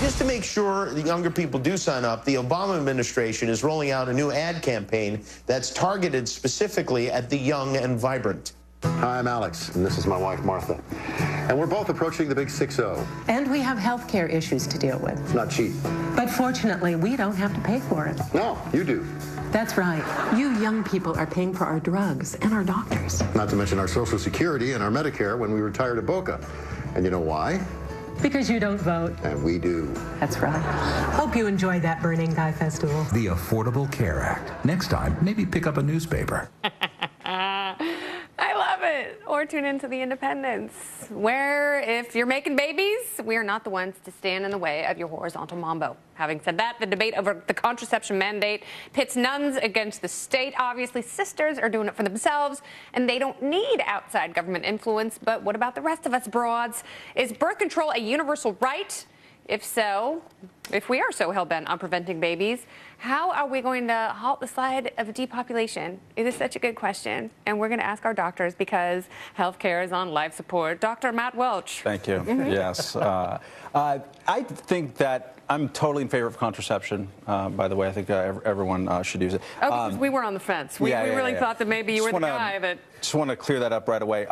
just to make sure the younger people do sign up, the Obama administration is rolling out a new ad campaign that's targeted specifically at the young and vibrant. Hi, I'm Alex, and this is my wife, Martha. And we're both approaching the big 6-0. And we have health care issues to deal with. It's not cheap. But fortunately, we don't have to pay for it. No, you do. That's right. You young people are paying for our drugs and our doctors. Not to mention our Social Security and our Medicare when we retired at Boca. And you know why? Because you don't vote. And we do. That's right. Hope you enjoyed that Burning Guy Festival. The Affordable Care Act. Next time, maybe pick up a newspaper. I love it. Or tune into The Independence, where if you're making babies, we are not the ones to stand in the way of your horizontal mambo. Having said that, the debate over the contraception mandate pits nuns against the state. Obviously, sisters are doing it for themselves, and they don't need outside government influence. But what about the rest of us broads? Is birth control a universal right? If so, if we are so hell-bent on preventing babies, how are we going to halt the slide of depopulation? It is such a good question, and we're going to ask our doctors because healthcare is on life support. Dr. Matt Welch. Thank you. Yes. I think that I'm totally in favor of contraception. By the way, I think everyone should use it. Oh, because we were on the fence. We really thought that maybe you were the guy that... Just want to clear that up right away.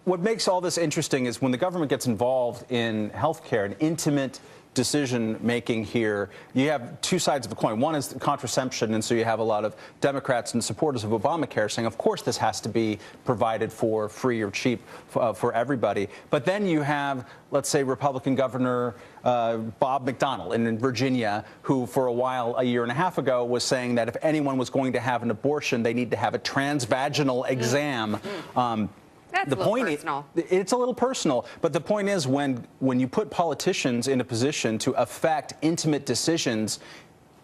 What makes all this interesting is when the government gets involved in healthcare and intimate decision-making here, you have two sides of the coin. One is contraception, and so you have a lot of Democrats and supporters of Obamacare saying, of course, this has to be provided for free or cheap for everybody. But then you have, let's say, Republican Governor Bob McDonnell in Virginia, who for a while, a year and a half ago, was saying that if anyone was going to have an abortion, they need to have a transvaginal exam. That's a little personal. It's a little personal, but the point is when you put politicians in a position to affect intimate decisions,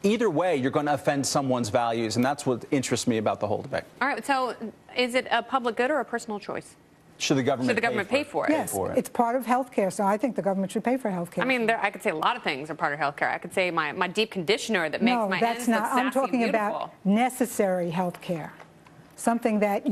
either way, you're going to offend someone's values, and that's what interests me about the whole debate. All right, so is it a public good or a personal choice? Should the government pay for it? Yes, it's part of health care, so I think the government should pay for health care. I mean, I could say a lot of things are part of health care. I could say my deep conditioner that makes my ends look sassy I'm talking about necessary health care, something that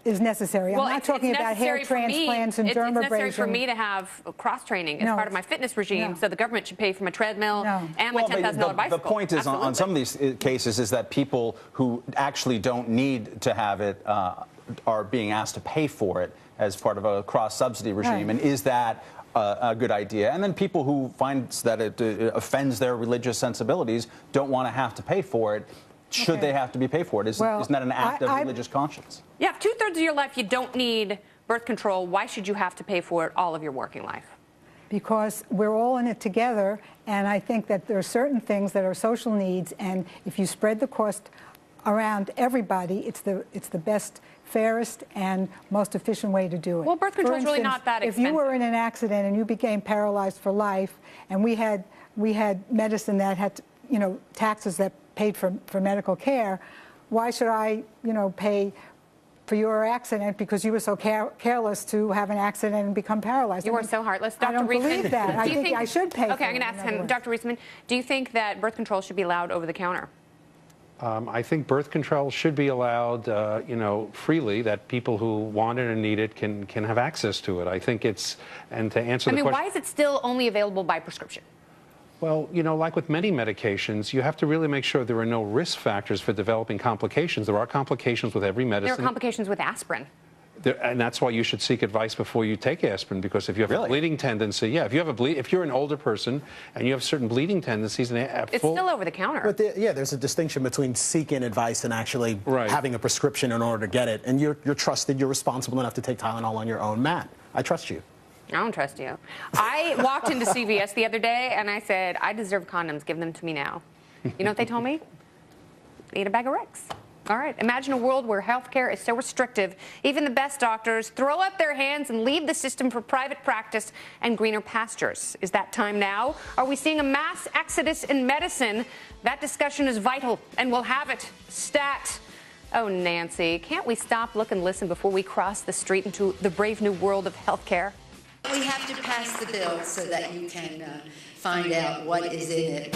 is necessary. I'm not talking about hair transplants and dermabrasion. It's necessary for me to have cross-training as part of my fitness regime, so the government should pay for my treadmill and my $10,000 bicycle. The point is, on some of these cases, is that people who actually don't need to have it are being asked to pay for it as part of a cross-subsidy regime. And is that a good idea? And then people who find that it offends their religious sensibilities don't want to have to pay for it. Should they have to be paid for it? Isn't that an act of religious conscience? Yeah, if 2/3 of your life you don't need birth control, why should you have to pay for it all of your working life? Because we're all in it together, and I think that there are certain things that are social needs, and if you spread the cost around everybody, it's the best, fairest, and most efficient way to do it. Well, birth control is really not that expensive. If you were in an accident and you became paralyzed for life, and we had medicine that had, taxes that paid for medical care, why should I, pay for your accident because you were so careless to have an accident and become paralyzed? You are so heartless. Dr. I don't believe that. I think I should pay for it. Okay, I'm going to ask him, Dr. Reisman, do you think that birth control should be allowed over the counter? I think birth control should be allowed, freely, that people who want it and need it can have access to it. I think it's, and to answer the question... why is it still only available by prescription? Well, like with many medications, you have to really make sure there are no risk factors for developing complications. There are complications with every medicine. There are complications with aspirin. And that's why you should seek advice before you take aspirin, because if you have a bleeding tendency, if you're an older person and you have certain bleeding tendencies, it's still over the counter. But there's a distinction between seeking advice and actually having a prescription in order to get it. And you're trusted, you're responsible enough to take Tylenol on your own. Matt, I trust you. I don't trust you. I walked into CVS the other day and I said, I deserve condoms, give them to me now. You know what they told me? Eat a bag of Rex. All right, imagine a world where health care is so restrictive, even the best doctors throw up their hands and leave the system for private practice and greener pastures. Is that time now? Are we seeing a mass exodus in medicine? That discussion is vital, and we'll have it. Stat. Oh, Nancy, can't we stop, look, and listen before we cross the street into the brave new world of health care? We have to pass the bill so that you can find out what is in it.